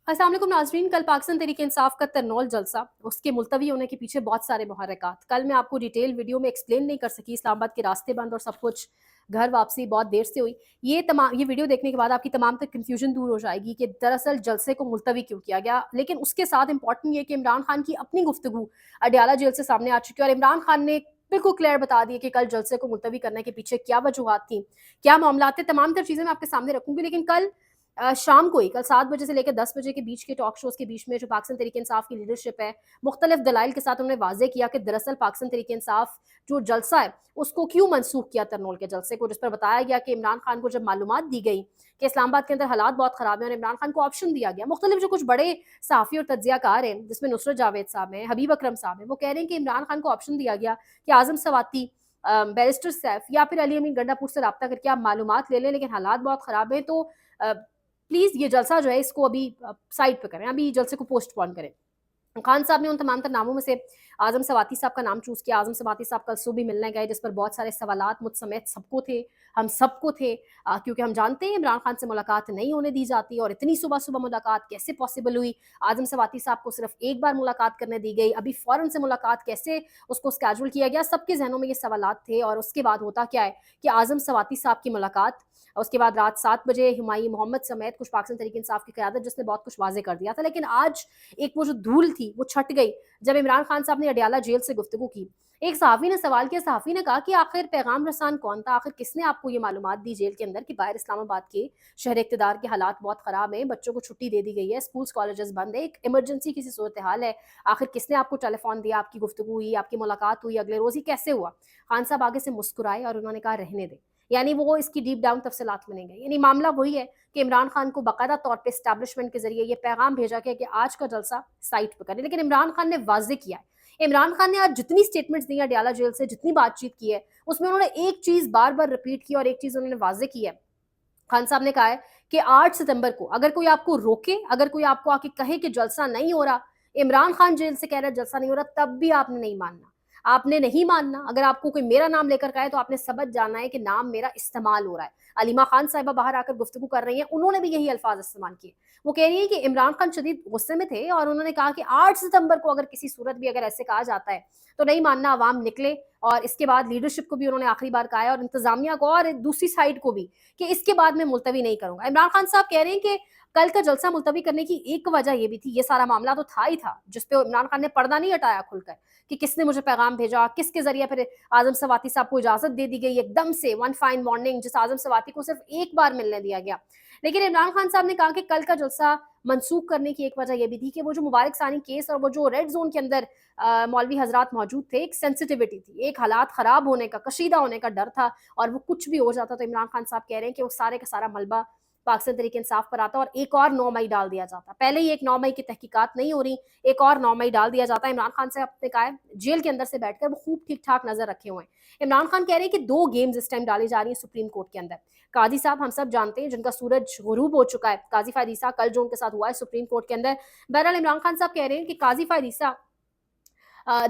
अस्सलाम वालेकुम नाज़रीन, कल पाकिस्तान तहरीक इंसाफ का तरनौल जलसा, उसके मुलतवी होने के पीछे बहुत सारे मुहर्रिकात। कल मैं आपको डिटेल वीडियो में एक्सप्लेन नहीं कर सकी, इस्लामाबाद के रास्ते बंद और सब कुछ, घर वापसी बहुत देर से हुई। ये वीडियो देखने के बाद आपकी तमाम तक कन्फ्यूजन दूर हो जाएगी कि दरअसल जलसे को मुलतवी क्यों किया गया। लेकिन उसके साथ इंपॉर्टेंट ये कि इमरान खान की अपनी गुफ्तगू अडयाला जेल से सामने आ चुकी है और इमरान खान ने बिल्कुल क्लियर बता दिया कि कल जलसे को मुलतवी करने के पीछे क्या वजूहात थी, क्या मामला थे। तमाम तर चीज़ें मैं आपके सामने रखूंगी। लेकिन कल शाम को ही, कल 7 बजे से लेकर 10 बजे के बीच के टॉक शोज़ के बीच में जो पाकिस्तान तहरीक-ए-इंसाफ की लीडरशिप है, मुख्तलिफ दलाइल के साथ उन्होंने वाज़ेह किया कि दरअसल पाकिस्तान तहरीक-ए-इंसाफ जो जलसा है, उसको क्यों मनसूख किया तरनौल के जलसे को, जिस पर बताया गया कि इमरान खान को जब मालूमात दी गई कि इस्लामाबाद के अंदर हालात बहुत ख़राब हैं और इमरान खान को ऑप्शन दिया गया। मुख्तलिफ जो कुछ बड़े सहाफ़ी और तज्ज़ियाकार हैं, जिसमें नुसरत जावेद साहब हैं, हबीब अकरम साहब हैं, वो कह रहे हैं कि इमरान खान को ऑप्शन दिया गया कि आज़म सवाती, बैरिस्टर सैफ या फिर अली अमीन गंडापुर से राब्ता करके आप मालूमात ले लें, लेकिन हालात बहुत ख़राब हैं, तो प्लीज़ ये जलसा जो है इसको अभी साइड पे करें, अभी जलसे को पोस्टपोन करें। खान साहब ने उन तमाम तर नामों में से आज़म सवाती साहब का नाम चूज़ किया। आज़म सवाती साहब कल सुबह मिलने गए, जिस पर बहुत सारे सवालात मुझ समेत सबको थे, हम सबको थे, क्योंकि हम जानते हैं इमरान खान से मुलाकात नहीं होने दी जाती और इतनी सुबह-सुबह मुलाकात कैसे पॉसिबल हुई? आज़म सवाती साहब को सिर्फ़ एक बार मुलाकात करने दी गई, अभी फ़ौरन से मुलाकात कैसे उसको स्केड्यूल किया गया? सबके ज़हनों में ये सवालात थे। और उसके बाद होता क्या है कि आज़म सवाती साहब की मुलाकात, उसके बाद रात 7 बजे हुमायूं मोहम्मद समेत कुछ पाकिस्तान तहरीक इंसाफ की क़यादत, जिसने बहुत कुछ वाज़ेह कर दिया था। लेकिन आज एक वो जो धूल थी वो छट गई जब इमरान खान साहब ने अडयाला जेल से गुफ्तगू की। एक सहाफ़ी ने सवाल किया, सहाफ़ी ने कहा कि आखिर पैगाम रसान कौन था? आखिर किसने आपको ये मालूमात दी जेल के अंदर कि बाहर इस्लामाबाद के शहर इक़्तिदार के हालात बहुत ख़राब हैं, बच्चों को छुट्टी दे दी गई है, स्कूल्स कॉलेजेस बंद है, एक इमरजेंसी की सी सूरत हाल है। आखिर किसने आपको टेलीफ़ोन दिया, आपकी गुफ्तगू हुई, आपकी मुलाकात हुई, अगले रोज़ ही कैसे हुआ? खान साहब आगे से मुस्कुराए और उन्होंने कहा रहने दें। यानी वो इसकी डीप डाउन तफ़सीलात में नहीं गए। यानी मामला वही है कि इमरान खान को बाकायदा तौर पे एस्टैब्लिशमेंट के ज़रिए ये पैगाम भेजा गया कि आज का जलसा साइट पे करें। लेकिन इमरान खान ने वाज़ेह किया है। इमरान खान ने आज जितनी स्टेटमेंट्स दी हैं अडयाला जेल से, जितनी बातचीत की है, उसमें उन्होंने एक चीज़ बार-बार रिपीट की और एक चीज़ उन्होंने वाज़ेह की है। खान साहब ने कहा है कि 8 सितंबर को अगर कोई आपको रोके, अगर कोई आपको आके कहे कि जलसा नहीं हो रहा, इमरान खान जेल से कह रहा है जलसा नहीं हो रहा, तब भी आपने नहीं मानना। आपने नहीं मानना। अगर आपको कोई मेरा नाम लेकर कहे तो आपने समझ जाना है कि नाम मेरा इस्तेमाल हो रहा है। अलीमा खान साहिबा बाहर आकर गुफ्तगू कर रही हैं, उन्होंने भी यही अल्फाज इस्तेमाल किए। वो कह रही हैं कि इमरान खान शदीद गुस्से में थे और उन्होंने कहा कि 8 सितंबर को अगर किसी सूरत भी अगर ऐसे कहा जाता है, तो नहीं मानना, अवाम निकले। और इसके बाद लीडरशिप को भी उन्होंने आखिरी बार कहा है और इंतज़ामिया को और दूसरी साइड को भी कि इसके बाद मैं मुलतवी नहीं करूँगा। इमरान खान साहब कह रहे हैं कि कल का जलसा मुलतवी करने की एक वजह ये भी थी, ये सारा मामला तो था ही था, जिस पे इमरान खान ने पर्दा नहीं हटाया खुलकर कि किसने मुझे पैगाम भेजा, किसके ज़रिए फिर आज़म सवाती साहब को इजाज़त दे दी गई एकदम से वन फाइन मॉर्निंग, जिस आज़म सवाती को सिर्फ़ एक बार मिलने दिया गया। लेकिन इमरान खान साहब ने कहा कि कल का जलसा मनसूख करने की एक वजह ये भी थी कि वो जो मुबारक सानी केस और वो जो रेड ज़ोन के अंदर मौलवी हज़रात मौजूद थे, एक सेंसिटिविटी थी, एक हालात ख़राब होने का, कशीदा होने का डर था और वो कुछ भी हो जाता तो इमरान खान साहब कह रहे हैं कि वो सारे का सारा मलबा पाकिस्तान तहरीक इंसाफ पर आता और एक और 9 मई डाल दिया जाता। पहले ही एक 9 मई की तहकीकात नहीं हो रही, एक और 9 मई डाल दिया जाता। इमरान खान साहब ने कहा है जेल के अंदर से बैठकर वो खूब ठीक-ठाक नज़र रखे हुए हैं। इमरान खान कह रहे हैं कि 2 गेम्स इस टाइम डाली जा रही हैं सुप्रीम कोर्ट के अंदर। काज़ी साहब हम सब जानते हैं जिनका सूरज गुरूब हो चुका है, काज़ी फ़ायद ईसा, कल जो उनके साथ हुआ है सुप्रीम कोर्ट के अंदर। बहरहाल इमरान खान साहब कह रहे हैं कि काज़ी फ़ायद ईसा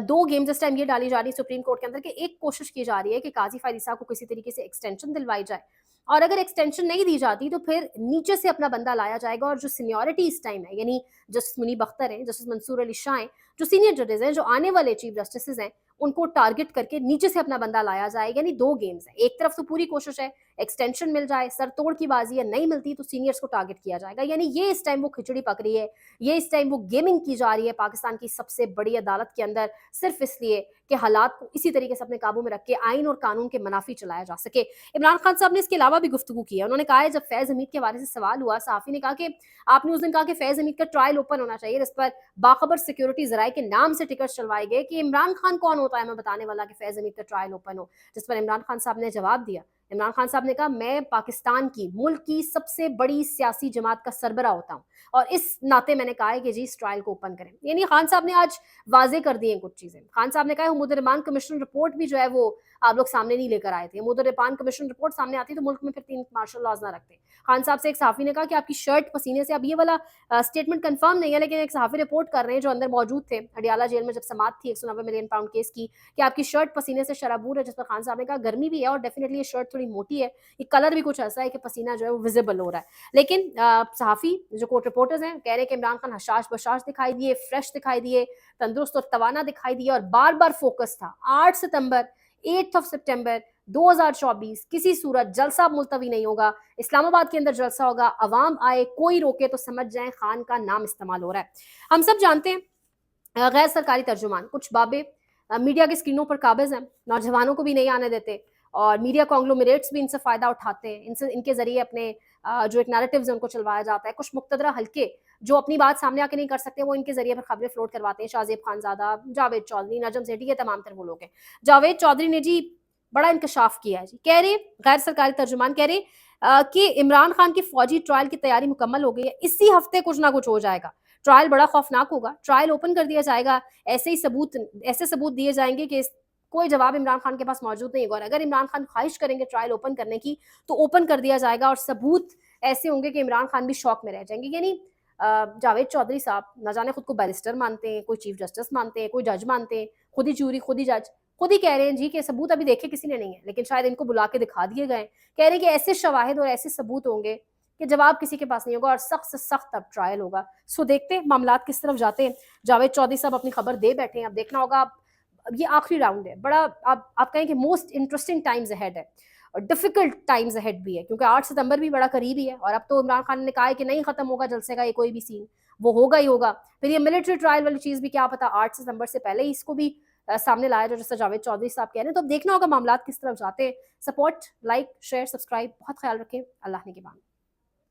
2 गेम्स इस टाइम ये डाली जा रही है सुप्रीम कोर्ट के अंदर कि एक कोशिश की जा रही है कि काज़ी फ़ायद ईसा को किसी तरीके से एक्सटेंशन दिलवाई जाए और अगर एक्सटेंशन नहीं दी जाती तो फिर नीचे से अपना बंदा लाया जाएगा और जो सीनियरिटी इस टाइम है, यानी जस्टिस मुनीब अख्तर हैं, जस्टिस मंसूर अली शाह हैं, जो सीनियर जजेस हैं, जो आने वाले चीफ जस्टिस हैं, उनको टारगेट करके नीचे से अपना बंदा लाया जाएगा। यानी 2 गेम्स हैं। एक तरफ तो पूरी कोशिश है एक्सटेंशन मिल जाए, सर तोड़ की बाजी है, नहीं मिलती तो सीनियर्स को टारगेट किया जाएगा। यानी ये इस टाइम वो खिचड़ी पक रही है, ये इस टाइम वो गेमिंग की जा रही है पाकिस्तान की सबसे बड़ी अदालत के अंदर, सिर्फ इसलिए कि हालात को इसी तरीके से अपने काबू में रख के आइन और कानून के मनाफी चलाया जा सके। इमरान खान साहब ने इसके अलावा भी गुफ्तगू की है। उन्होंने कहा है, जब फैज़ हमीद के हवाले से सवाल हुआ, सहाफ़ी ने कहा कि आपने उस दिन कहा कि फैज़ हमीद का ट्रायल ओपन होना चाहिए, जिस पर बाखबर सिक्योरिटी ज़राए के नाम से टिकट चलवाए गए कि इमरान खान कौन होता है मैं बताने वाला कि फैज़ हमीद का ट्रायल ओपन हो। जिस पर इमरान खान साहब ने जवाब दिया। इमरान खान साहब ने कहा, मैं पाकिस्तान की, मुल्क की सबसे बड़ी सियासी जमात का सरबराह होता हूँ और इस नाते मैंने कहा है कि जी इस ट्रायल को ओपन करें। यानी खान साहब ने आज वाज़ेह कर दी हैं कुछ चीज़ें। खान साहब ने कहा हुमूद-उर-रहमान कमीशन रिपोर्ट भी जो है वो आप लोग सामने नहीं लेकर आए थे। हुमूद-उर-रहमान कमीशन रिपोर्ट सामने आती तो मुल्क में फिर 3 मार्शल लॉज़ ना रखते। खान साहब से एक सहाफ़ी ने कहा कि आपकी शर्ट पसीने से, अब ये वाला स्टेटमेंट कंफर्म नहीं है लेकिन एक सहाफ़ी रिपोर्ट कर रहे हैं जो अंदर मौजूद थे अडयाला जेल में जब समाअत थी 190 मिलियन पाउंड केस की, कि आपकी शर्ट पसीने से शराबूर है, जिस पर खान साहब ने कहा गर्मी भी है और डेफिनिटली ये शर्ट थोड़ी मोटी है, ये कलर भी कुछ ऐसा है कि पसीना जो है वो विजिबल हो रहा है। लेकिन सहाफ़ी जो कोर्ट रिपोर्टर्स हैं कह रहे हैं कि इमरान खान हशाश बशाश दिखाई दिए, फ्रेश दिखाई दिए, तंदुरुस्त और तवाना दिखाई दिए और बार-बार फ़ोकस था 8 सितंबर, 8th ऑफ सितंबर 2024 किसी सूरत जलसा मुलतवी नहीं होगा, इस्लामाबाद के अंदर जलसा होगा, अवाम आए, कोई रोके तो समझ जाएँ खान का नाम इस्तेमाल हो रहा है। हम सब जानते हैं गैर सरकारी तर्जुमान कुछ बाबे मीडिया की स्क्रीनों पर काबिज हैं, नौजवानों को भी नहीं आने देते और मीडिया कॉन्ग्लोमरेट्स भी इनसे फ़ायदा उठाते हैं, इनसे इनके ज़रिए अपने जो एक नैरेटिव्स है उनको चलवाया जाता है। कुछ मुक़तदरा हल्के जो अपनी बात सामने आके नहीं कर सकते, वो इनके ज़रिए पर खबरें फ्लोट करवाते हैं। शाहज़ेब खानज़ादा, जावेद चौधरी, नजम सेठी, ये तमाम तर वो लोग हैं। जावेद चौधरी ने जी बड़ा इंकशाफ किया है जी, कह रहे गैर सरकारी तर्जुमान कह रहे कि इमरान खान की फ़ौजी ट्रायल की तैयारी मुकम्मल हो गई है, इसी हफ़्ते कुछ ना कुछ हो जाएगा। ट्रायल बड़ा खौफनाक होगा, ट्रायल ओपन कर दिया जाएगा, ऐसे सबूत दिए जाएंगे कि कोई जवाब इमरान खान के पास मौजूद नहीं होगा और अगर इमरान खान ख्वाहिश करेंगे ट्रायल ओपन करने की तो ओपन कर दिया जाएगा और सबूत ऐसे होंगे कि इमरान खान भी शौक में रह जाएंगे। यानी जावेद चौधरी साहब न जाने खुद को बैरिस्टर मानते हैं, कोई चीफ जस्टिस मानते हैं, कोई जज मानते हैं, खुद ही जूरी खुद ही जज, खुद ही कह रहे हैं जी कि सबूत अभी देखे किसी ने नहीं है, लेकिन शायद इनको बुला के दिखा दिए गए। कह रहे हैं कि ऐसे शवाहिद और ऐसे सबूत होंगे कि जवाब किसी के पास नहीं होगा और सख्त से सख्त अब ट्रायल होगा। सो देखते हैं मामलात किस तरफ जाते हैं। जावेद चौधरी साहब अपनी खबर दे बैठे हैं, अब देखना होगा। अब ये आखिरी राउंड है, बड़ा आप कहें कि मोस्ट इंटरेस्टिंग टाइम्स अहेड है और डिफिकल्ट टाइम्स अहेड भी है क्योंकि 8 सितंबर भी बड़ा करीब ही है और अब तो इमरान खान ने कहा है कि नहीं खत्म होगा जलसे का ये कोई भी सीन, वो होगा ही होगा। फिर ये मिलिट्री ट्रायल वाली चीज़ भी क्या पता 8 सितंबर से पहले ही इसको भी सामने लाया जाए, जैसा जावेद चौधरी साहब कह रहे हैं। तो अब देखना होगा मामलात किस तरफ जाते हैं। सपोर्ट, लाइक, शेयर, सब्सक्राइब, बहुत ख्याल रखें। अल्लाह ने के बाद।